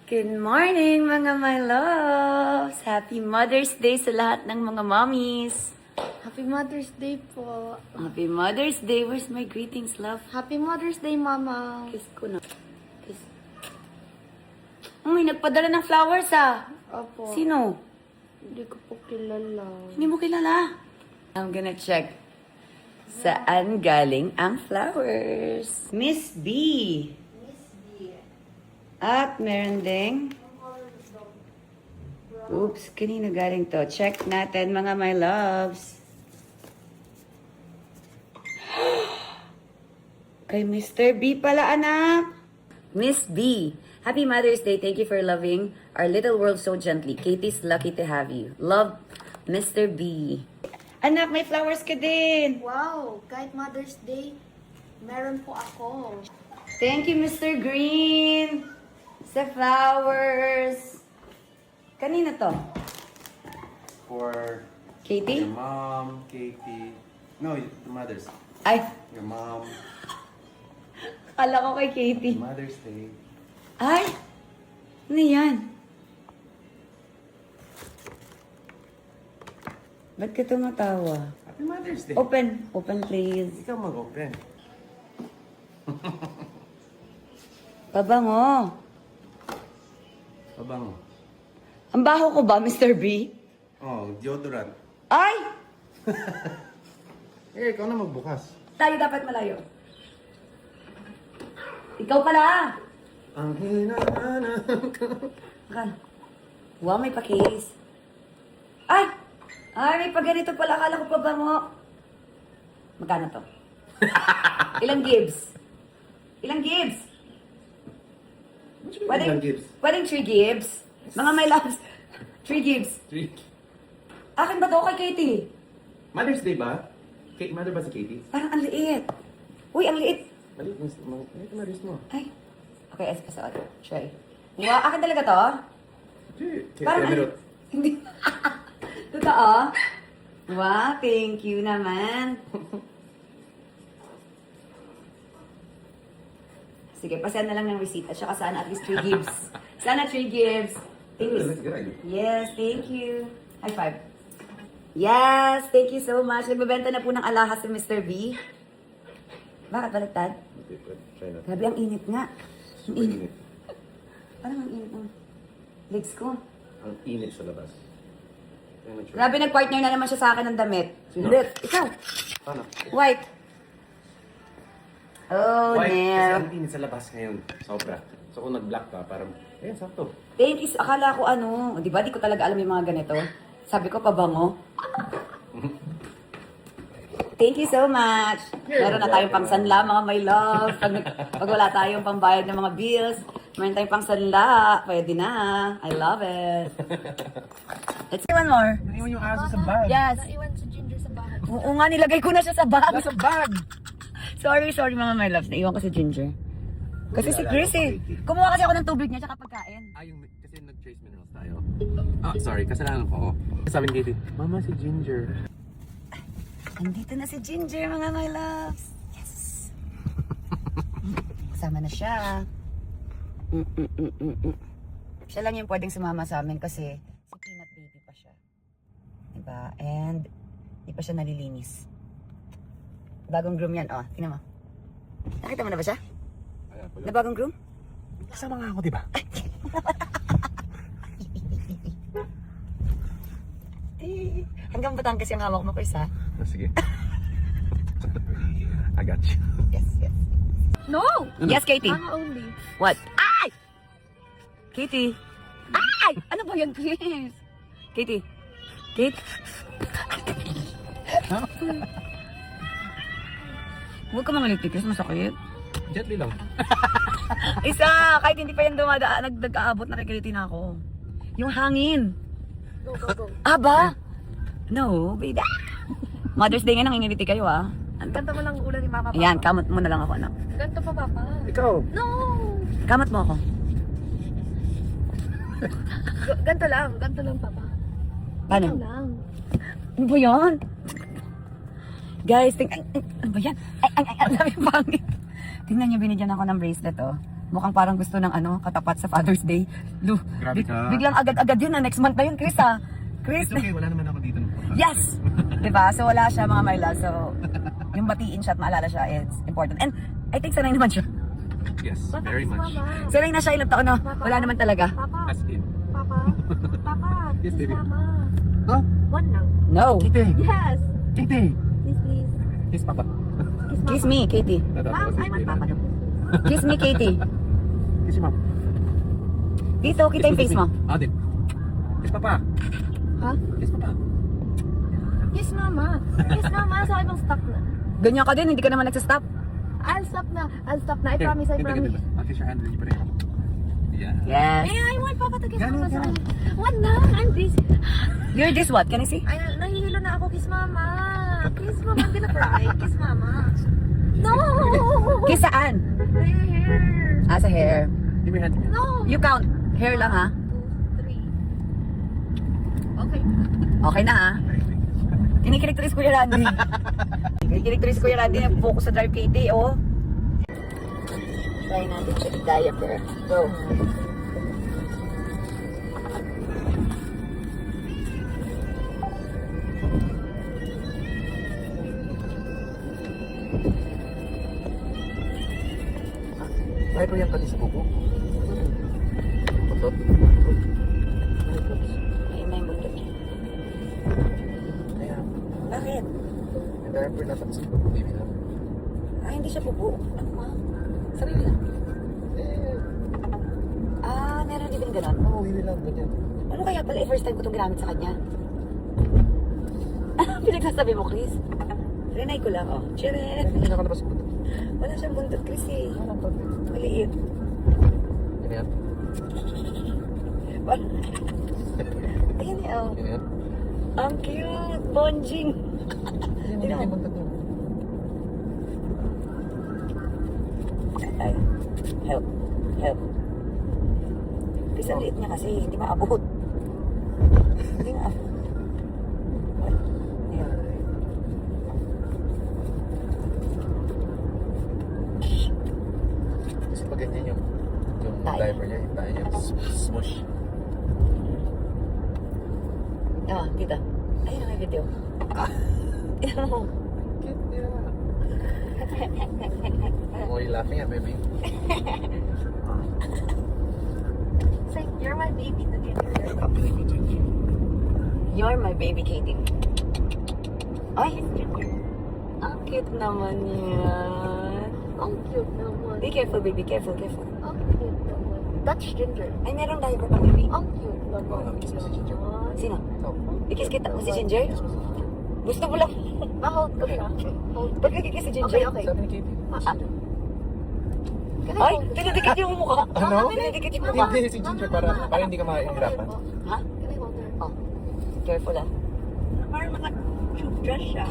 Good morning mga my loves! Happy Mother's Day sa lahat ng mga mommies! Happy Mother's Day po. Happy Mother's Day! Where's my greetings, love? Happy Mother's Day, Mama. Kiss ko na. Kiss. Uy, nagpadala ng flowers ah! Opo. Sino? Hindi ko po kilala. Hindi mo kilala. I'm gonna check. Saan galing ang flowers? Miss B. At meron ding... Oops, kanino galing to? Check natin mga my loves. Kay Mr. B pala, anak. Miss B, Happy Mother's Day. Thank you for loving our little world so gently. Katie's lucky to have you. Love, Mr. B. Anak, may flowers ka din. Wow, kahit Mother's Day, meron po ako. Thank you, Mr. Green. Sa flowers. Kanina to? For Katie? your mom, Katie. No, the mothers. Ay, Your mom, kala ko kay Katie. Mother's Day. Ay, ano yan? Ba't ka tumatawa? Happy Mother's Day. Open. Open, please. Ikaw mag-open. Pabango. Pabango. Ang baho ko ba, Mr. B? Oh, deodorant. Ay! Eh, ikaw na magbukas. Tayo dapat malayo. Ikaw pala. Ang hinahanap ko. Akala. Wow, may pa-case. Ay! Ay, may pa-ganito pala. Akala ko pabango. Magkano to? Ilang gives? Ilang gives? Ilang gifts? Pwedeng 3 gives. Mga my loves. 3 gives. 3. Akin ba to kay Katie? Mother's Day ba? Mother ba si Katie? Parang ang liit. Uy, ang liit. Maliit Mother's mo. Ay. Okay, sorry. Try. Wow, akin talaga to? Parang Emerald. Hindi. Totoo? Wow, thank you naman. Sige, pasend na lang ng receipt. At saka sana at least 3 gives. Sana 3 gives. Thank you. Yes, thank you. High five. Yes, thank you so much. Nagbebenta na po ng alahas si Mr. B. Bakit baliktad? Try na. Grabe, ang init nga. Ang init. Parang ang init ng legs ko. Ang init sa labas. Grabe, nag-partner na naman siya sa akin ng damit. Sino? Red, ikaw. Ano? White. Oh, White, kasi no. ang init sa labas ngayon. Sobra. So kung nag-black ka, parang, ayan, sakto. Thank you. Akala ko ano, di ba? Di ko talaga alam yung mga ganito. Sabi ko, pabango. Thank you so much. Meron na tayong pangsanla, mga my love. Pag wala tayong pambayad ng mga bills, meron tayong pangsanla. Pwede na. I love it. Let's do one more. Naiwan yung aso sa bag. Yes. Naiwan si Ginger sa bahay. Oo nga, nilagay ko na siya sa bag. Nasa bag! Sorry mga my loves. Naiwan ko si Ginger. Kasi si Chris eh. Kumuha kasi ako ng tubig niya tsaka pagkain. Kasi nag-trace minerals tayo. Sorry, kasalanan ko. Sabi ni Katie, Mama, si Ginger. Andito na si Ginger, mga my loves. Yes. Kasama na siya. Siya lang yung pwedeng sumama sa amin kasi si Peanut Baby pa siya. Diba? And di pa siya nalilinis. Bagong groom yan. Oh, tingnan mo. Nakita mo na ba siya? Na bagong groom? Kasama nga ako, di ba? Hanggang Batangas yung hawak mo, Chris, ha? Sige. I got you. Yes, yes. No! Yes, Katie. Mama only. What? Ay! Katie. Ay! Ano ba yan, Chris? Katie. Kate? Huwag ka mangaliti, Chris. Masakit. Gently lang. Isa! Kahit hindi pa yan nagkaabot, nakikiliti na ako. Yung hangin. Go, go, go. Aba! No, baby. Mother's Day nga, nangingiliti kayo, ah. Ganto mo lang ulan ni Mama, Papa. Ayan, kamot mo na lang ako, anak. Ganto pa, Papa. Ikaw. No! Kamot mo ako. Ganto lang, Papa. Paano? Ganto lang. Ano ba yan? Guys, ano ba yan? Ay, ang dami pangit. Tingnan niyo, binigyan ako ng bracelet, oh. Mukhang parang gusto ng katapat sa Father's Day. Lu, Grabe ka. biglang agad-agad yun na next month na yun, Chris ah. Chris, It's okay, wala naman ako dito. yes! Diba? So wala siya mga my love. So yung batiin siya at maalala siya, it's important. And I think sanay naman siya. Yes, very much. Sanay na siya ilang taon na wala naman talaga. Papa, As in. Papa, Papa, Yes, baby. Mama. Oh, One lang. No. Kite. Yes. Kite. Please, please. Kiss papa. Kiss Mama. Kiss me, Katie. Mom, I want Papa to. Kiss me, Katie. Kiss your mom. Dito, kita yung face mo. Ah, din. Kiss papa. Ha? Kiss papa. Kiss Mama. Kiss Mama. So, ibang stop na. Ganyan ka din, hindi ka naman nagsastop. I'll stop na. I'll stop na. I promise, I promise. I'll kiss your hand, hindi pa rin ako. Yeah. Yes. I want Papa to kiss Ganun, Mama. ganun. One lang. I'm busy. You're this what? Can I see? Ay, nahihilo na ako. Kiss Mama. Kiss Mama. I'm gonna cry. Kiss Mama. No! Kiss saan? Here. Ah, sa hair. Give me your hand. No! You count. Hair lang ha? 2, 3. Okay. Okay na ha? Kinikilig tuloy si Kuya Randy. Kinikilig tuloy si Kuya Randy. Nag-focus sa drive Katie, oh. Try natin siya i-diaper. Go. Ay, po yan pati sa buko. Putot. May buntot niya. Ayan. Bakit? Yung diaper na pati sa buko, baby na. Ah, hindi siya bubo. Ano ma? Sabi mo lang. Eh, Ah, meron din gano'n. oo, hindi lang, ganyan. Ano kaya pala first time ko itong ginamit sa kanya? Pinagsasabi mo, Chris? Rinay ko lang, oh. Chiret! Hindi nakalabas yung putot. Wala siyang buntot, Chris eh. Ano to? Maliit. Ganyan. Ayan eh, oh. Ganyan. Ang cute! Bonjing! Hindi na yung buntot niya. Ay, help. Help. Chris, ang liit niya kasi. Hindi maabot. Hindi maabot. Ayan. Kasi pag ganyan yung Tayo. diaper niya, yung tayo niya, smush. Ah, dito. Ayun ang may video. Ayan mo. Cute niya. Oh, you laughing at baby? Say, you're my baby together. You're my baby, Katie. Ay! Ang cute naman yan. Ang cute naman. Be careful, baby. Careful, careful. Ang cute naman. That's Ginger. Ay, merong diaper pa, baby. Ang cute naman. Oh, kiss mo si Ginger. Sino? Ikaw. Ikis kita mo si Ginger? Kiss mo si Ginger. Gusto mo lang. Hold ko siya. Hold. Ba't kikis si Ginger? Okay, okay. Sabi ni Katie. Ah. Can I Ay, hold? pinadikit yung mukha. Ano? Pinadikit yung mukha. Hindi si Ginger para hindi ka mahihirapan. Ha? Can I hold her? Oh. Careful ah. Parang naka-toothbrush siya.